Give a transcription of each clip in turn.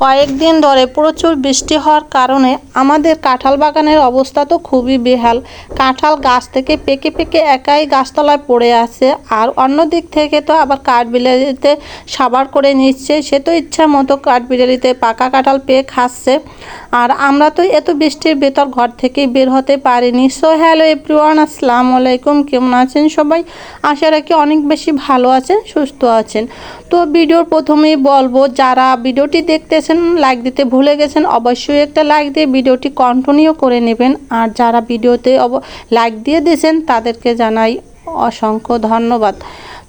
কয়েকদিন ধরে প্রচুর বৃষ্টি হওয়ার কারণে আমাদের কাঁঠাল বাগানের অবস্থা তো খুবই বেহাল। কাঁঠাল গাছ থেকে পেকে পেকে একাই গাছতলায় পড়ে আছে, আর অন্য দিক থেকে তো আবার কাঠবিড়ালিতে সাবার করে নিচ্ছে। সে তো ইচ্ছা মতো কাঠবিড়ালিতে পাকা কাঁঠাল পেয়ে খাচ্ছে, আর আমরা তো এত বৃষ্টির ভেতর ঘর থেকেই বের হতে পারিনি। সো হ্যালো এভরিওয়ান, আসসালামু আলাইকুম। কেমন আছেন সবাই? আশা রাখি অনেক বেশি ভালো আছেন, সুস্থ আছেন। তো ভিডিওর প্রথমেই বলবো, যারা ভিডিওটি দেখতেছেন লাইক দিতে ভুলে গেছেন, অবশ্যই একটা লাইক দিয়ে ভিডিওটি কন্টিনিউ করে নেবেন। আর যারা ভিডিওতে লাইক দিয়ে দিয়েছেন তাদেরকে জানাই অসংখ্য ধন্যবাদ।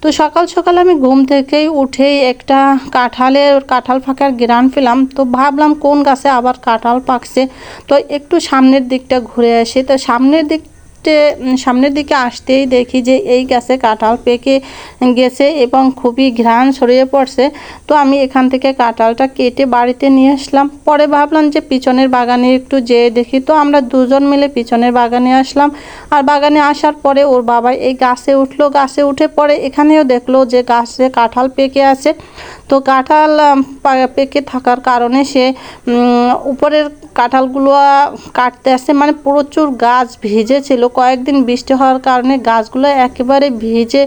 তো সকাল সকাল আমি ঘুম থেকেই উঠেই একটা কাঁঠাল পাকার ঘ্রাণ পেলাম। তো ভাবলাম কোন গাছে আবার কাঁঠাল পাকছে, তো একটু সামনের দিকটা ঘুরে আসি। তো সামনের দিকে আসতেই দেখি যে এই গাছে কাঁঠাল পেকে গেছে এবং খুবই ঘ্রাণ ছড়িয়ে পড়ছে। তো আমি এখান থেকে কাঁঠালটা কেটে বাড়িতে নিয়ে আসলাম। পরে ভাবলাম যে পিছনের বাগানে একটু যেয়ে দেখি। তো আমরা দুজন মিলে পিছনের বাগানে আসলাম। আর বাগানে আসার পরে ওর বাবা এই গাছে উঠলো। গাছে উঠে পরে এখানেও দেখলো যে গাছে কাঁঠাল পেকে আছে। তো কাঁঠাল পেকে থাকার কারণে সে উপরের কাঁঠালগুলো কাটতে আসে। মানে প্রচুর গাছ ভিজে ছিল, কয়েকদিন বৃষ্টি হওয়ার কারণে গাছগুলো একেবারে ভিজে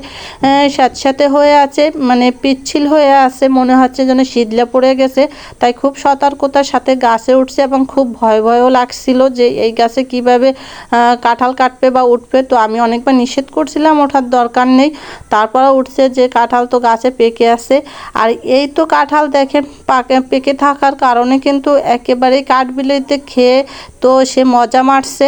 স্যাঁতস্যাঁতে হয়ে আছে, মানে পিচ্ছিল হয়ে আছে, মনে হচ্ছে যেন শীতলে পড়ে গেছে। তাই খুব সতর্কতার সাথে গাছে উঠছে এবং খুব ভয়ও লাগছিল যে এই গাছে কিভাবে কাঁঠাল কাটবে বা উঠবে। তো আমি অনেকবার নিষেধ করছিলাম ওঠার দরকার নেই, তারপরে উঠছে যে কাঁঠাল তো গাছে পেকে আছে। আর এই তো কাঁঠাল দেখেন পেকে থাকার কারণে কিন্তু একেবারেই কাঠবিড়ালিতে খেয়ে তো সে মজা মারছে,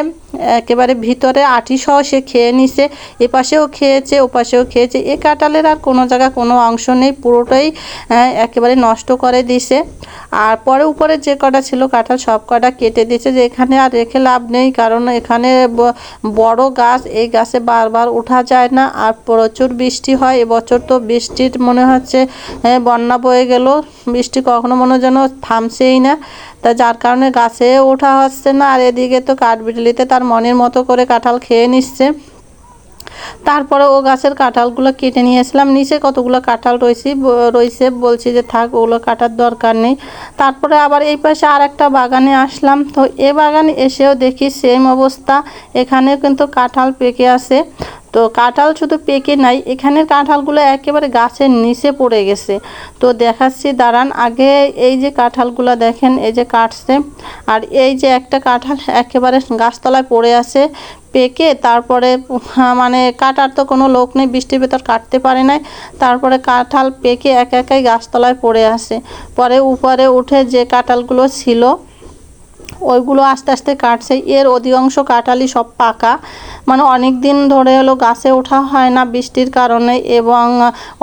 একেবারে ভিতরে আটি সহ সে খেয়ে নিছে। এপাশেও খেয়েছে, ওপাশেও খেয়েছে। এই কাঁঠালের আর কোনো জায়গা কোনো অংশ নেই, পুরোটাই একেবারে নষ্ট করে দিছে। আর পরে উপরে যে কটা ছিল কাঁঠাল সব কটা কেটে দিয়েছে, যে এখানে আর রেখে লাভ নেই, কারণ এখানে বড় গাছ, এই গাছে বারবার ওঠা যায় না। আর প্রচুর বৃষ্টি হয় এবছর, তো বৃষ্টির মনে হচ্ছে বন্যা বয়ে গেল। বৃষ্টি কখনো মনে যেন থামছেই না, তা যার কারণে গাছে ওঠা হচ্ছে না। আর এদিকে তো কাঠবিড়ালিতে তার মনের মতো করে কাঁঠাল খেয়ে নিচ্ছে। তারপরে ও গাছের কাঁঠালগুলো কেটে নিয়ে আসলাম। নিচে কতগুলো কাঁঠাল রয়েছে, বলছি যে থাক, ওগুলো কাটার দরকার নেই। তারপরে আবার এই পাশে আর একটা বাগানে আসলাম। তো এ বাগানে এসেও দেখি সেম অবস্থা, এখানে কিন্তু কাঁঠাল পেকে আছে। তো কাঁঠাল শুধু পেকে নাই, এখানের কাঁঠালগুলো একেবারে গাছের নিচে পড়ে গেছে। তো দেখাচ্ছি দাঁড়ান। আগে এই যে কাঁঠালগুলো দেখেন, এই যে কাটছে, আর এই যে একটা কাঁঠাল একেবারে গাছতলায় পড়ে আছে পেকে। তারপরে মানে কাটার তো কোনো লোক নেই, বৃষ্টির ভেতর কাটতে পারে নাই। তারপরে কাঁঠাল পেকে একাই গাছতলায় পড়ে আছে। পরে উপরে উঠে যে কাঁঠালগুলো ছিল ওইগুলো আস্তে আস্তে কাটছে। এর অধিকাংশ কাঁঠালই সব পাকা, মানে অনেক দিন ধরে হলো গাছে ওঠা হয় না বৃষ্টির কারণে, এবং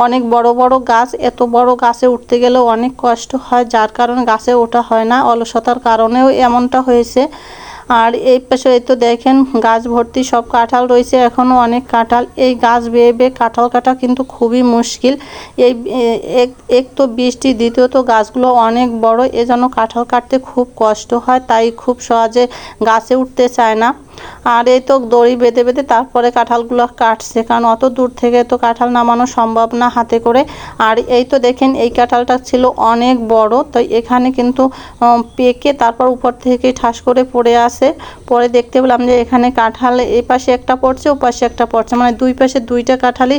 অনেক বড় বড় গাছ, এত বড় গাছে উঠতে গেলেও অনেক কষ্ট হয়, যার কারণে গাছে ওঠা হয় না। অলসতার কারণেও এমনটা হয়েছে। আর এই পাশে এই তো দেখেন গাছ ভর্তি সব কাঁঠাল রয়েছে, এখনও অনেক কাঁঠাল। এই গাছ বেয়ে বেয়ে কাঁঠাল কাটা কিন্তু খুবই মুশকিল। এই এক তো বৃষ্টি, দ্বিতীয়ত গাছগুলো অনেক বড়, এজন্য কাঁঠাল কাটতে খুব কষ্ট হয়, তাই খুব সহজে গাছে উঠতে চায় না। আর এই তো দড়ি বেঁধে বেঁধে তারপরে কাঁঠালগুলো কাটছে, কারণ অত দূর থেকে তো কাঁঠাল নামানো সম্ভব না হাতে করে। আর এই তো দেখেন এই কাঁঠালটা ছিল অনেক বড়, তো এখানে কিন্তু পেকে তারপর উপর থেকে ঠাস করে পড়ে আসে। পরে দেখতে পেলাম যে এখানে কাঁঠাল এই পাশে একটা পড়ছে, ও পাশে একটা পড়ছে, মানে দুই পাশে দুইটা কাঁঠালই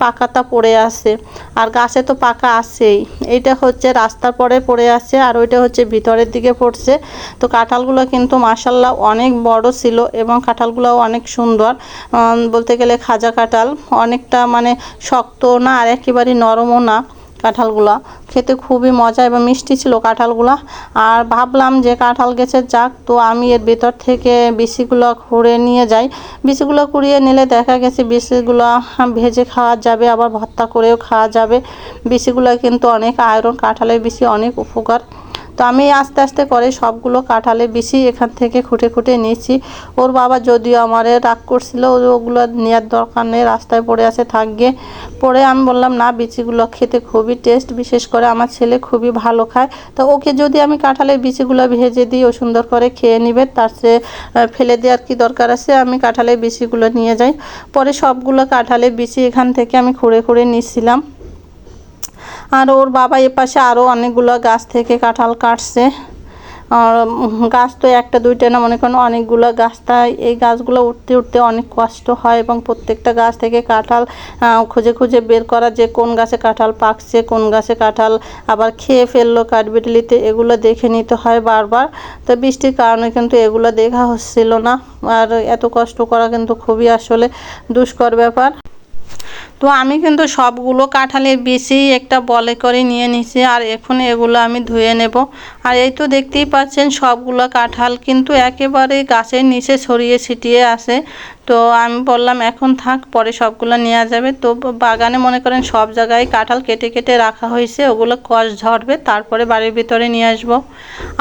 পাকাতা পড়ে আছে। আর গাছে তো পাকা আছেই, এইটা হচ্ছে রাস্তার পরে পড়ে আছে, আর ওইটা হচ্ছে ভিতরের দিকে পড়ছে। তো কাঁঠালগুলো কিন্তু মাশাল্লাহ অনেক বড় ছিল এবং কাঁঠালগুলোও অনেক সুন্দর, বলতে গেলে খাজা কাঁঠাল, অনেকটা মানে শক্ত না আর একেবারে নরমও না। কাঁঠালগুলো খেতে খুবই মজা এবং মিষ্টি ছিল কাঁঠালগুলো। আর ভাবলাম যে কাঁঠাল গেছে যাক, তো আমি এর ভেতর থেকে বিচিগুলো খুঁড়ে নিয়ে যাই। বিচিগুলো কুড়িয়ে নিলে দেখা গেছে বিচিগুলো ভেজে খাওয়া যাবে, আবার ভর্তা করেও খাওয়া যাবে। বিচিগুলো কিন্তু অনেক আয়রন, কাঁঠালের বিচি অনেক উপকার। তো আমি আস্তে আস্তে করে সবগুলো কাঁঠালের বিচি এখান থেকে খুঁটে খুঁটে নিয়েছি। ওর বাবা যদিও আমারে রাগ করছিল, ওগুলো নেওয়ার দরকার নেই, রাস্তায় পড়ে আছে থাকবে। পরে আমি বললাম না, বিচিগুলো খেতে খুবই টেস্ট, বিশেষ করে আমার ছেলে খুবই ভালো খায়। তো ওকে যদি আমি কাঁঠালের বিচিগুলো ভেজে দিই, ও সুন্দর করে খেয়ে নেবে, তার চেয়ে ফেলে দেওয়ার কি দরকার আছে। আমি কাঁঠালের বিচিগুলো নিয়ে যাই। পরে সবগুলো কাঁঠালের বিচি এখান থেকে আমি খুঁড়ে খুঁড়ে নিচ্ছিলাম। আর ওর বাবা এপাশে আরও অনেকগুলো গাছ থেকে কাঁঠাল কাটছে। আর গাছ তো একটা দুইটা না, মনে করেন অনেকগুলো গাছ, তাই এই গাছগুলো উঠতে উঠতে অনেক কষ্ট হয় এবং প্রত্যেকটা গাছ থেকে কাঁঠাল খুঁজে খুঁজে বের করা, যে কোন গাছে কাঁঠাল পাকছে, কোন গাছে কাঁঠাল আবার খেয়ে ফেললো কাঠবিড়ালিতে, এগুলো দেখে নিতে হয় বারবার। তো বৃষ্টির কারণে কিন্তু এগুলো দেখা হচ্ছিল না, আর এত কষ্ট করা কিন্তু খুবই আসলে দুষ্কর ব্যাপার। তো আমি কিন্তু সবগুলো কাঁঠালের বিচি একটা বলে করে নিয়ে নিছি, আর এখন এগুলো আমি ধুয়ে নেব। আর এই তো দেখতেই পাচ্ছেন সবগুলো কাঁঠাল কিন্তু একেবারে গাছের নিচে ছড়িয়ে ছিটিয়ে আছে। তো আমি বললাম এখন থাক, পরে সবগুলো নেওয়া যাবে। তো বাগানে মনে করেন সব জায়গায় কাঁঠাল কেটে কেটে রাখা হয়েছে, ওগুলো কষ ঝরবে তারপরে বাড়ির ভিতরে নিয়ে আসব।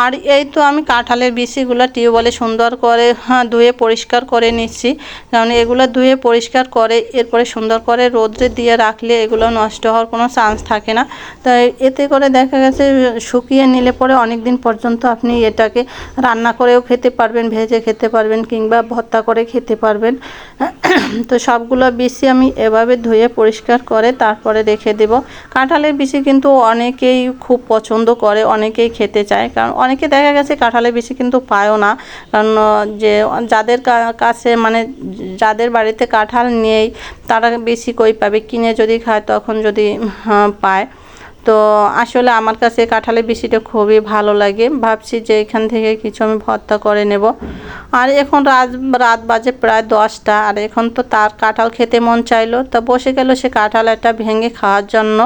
আর এই তো আমি কাঁঠালের বিচিগুলো টিউবওয়েলে সুন্দর করে ধুয়ে পরিষ্কার করে নিচ্ছি, কারণ এগুলো ধুয়ে পরিষ্কার করে এরপরে সুন্দর করে রোদ্রে দিয়ে রাখলে এগুলো নষ্ট হওয়ার কোনো চান্স থাকে না। তাই এতে করে দেখা গেছে শুকিয়ে নিলে পরে অনেক দিন পর্যন্ত আপনি এটাকে রান্না করেও খেতে পারবেন, ভেজে খেতে পারবেন, কিংবা ভর্তা করে খেতে পারবেন। তো সবগুলো বিচি আমি এভাবে ধুয়ে পরিষ্কার করে তারপরে রেখে দেব। কাঁঠালের বিচি কিন্তু অনেকেই খুব পছন্দ করে, অনেকেই খেতে চায়, কারণ অনেকে দেখা গেছে কাঁঠালের বিচি কিন্তু পায়ও না, কারণ যে যাদের কাছে মানে যাদের বাড়িতে কাঁঠাল নেই তারা বেশি কই পাবে, কিনে যদি খায় তখন যদি পায়। তো আসলে আমার কাছে কাঁঠালের বিচিটা খুবই ভালো লাগে, ভাবছি যে এখান থেকে কিছু আমি ভর্তা করে নেব। আর এখন রাত বাজে প্রায় 10টা, আর এখন তো তার কাঁঠাল খেতে মন চাইলো, তা বসে গেল সে কাঁঠাল একটা ভেঙে খাওয়ার জন্য।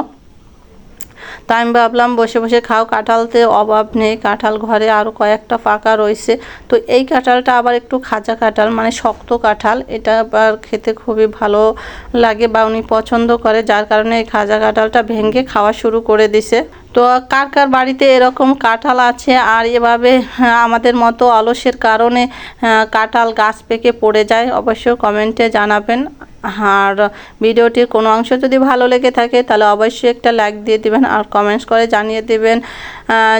তাই আমি ভাবলাম বসে বসে খাও, কাঁঠালতে অভাব নেই, কাঁঠাল ঘরে আরও কয়েকটা পাকা রয়েছে। তো এই কাঁঠালটা আবার একটু খাজা কাঁঠাল, মানে শক্ত কাঁঠাল, এটা আবার খেতে খুবই ভালো লাগে বা উনি পছন্দ করে, যার কারণে এই খাজা কাঁঠালটা ভেঙে খাওয়া শুরু করে দিছে। তো কার কার বাড়িতে এরকম কাঁঠাল আছে আর এভাবে আমাদের মতো অলসের কারণে কাঁঠাল গাছ পেকে পড়ে যায়, অবশ্যই কমেন্টে জানাবেন। আর ভিডিওটির কোনো অংশ যদি ভালো লেগে থাকে তাহলে অবশ্যই একটা লাইক দিয়ে দিবেন, আর কমেন্টস করে জানিয়ে দিবেন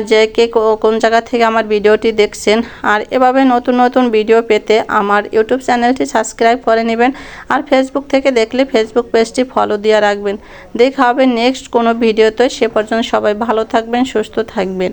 যে কে কোন জায়গা থেকে আমার ভিডিওটি দেখছেন। আর এভাবে নতুন নতুন ভিডিও পেতে আমার ইউটিউব চ্যানেলটি সাবস্ক্রাইব করে নেবেন, আর ফেসবুক থেকে দেখলে ফেসবুক পেজটি ফলো দিয়ে রাখবেন। দেখা হবে নেক্সট কোনো ভিডিওতে, সে পর্যন্ত সবাই ভালো থাকবেন, সুস্থ থাকবেন।